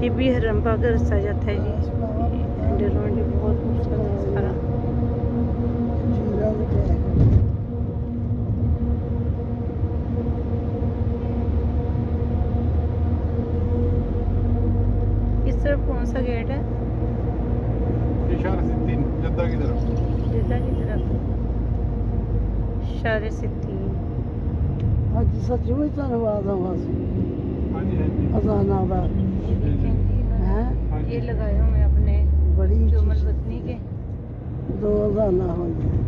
ये भी हरमबाग का रास्ता जाता है जी। इंडियन मंडी बहुत खूबसूरत है सारा। इस तरफ कौन सा गेट है? जद्दा की तरफ। जद्दा की तरफ। शारे सिद्दी। ਅੱਜ ਸੱਚਮੁੱਚ ਧੰਨਵਾਦ ਆ ਵਾਸੀ ਹਾਂਜੀ ਹਾਂਜੀ अजाना दा ये देखें जी है ये लगाए हुए अपने बड़ी जुमल वतनी के। 2 अजाना हो गया।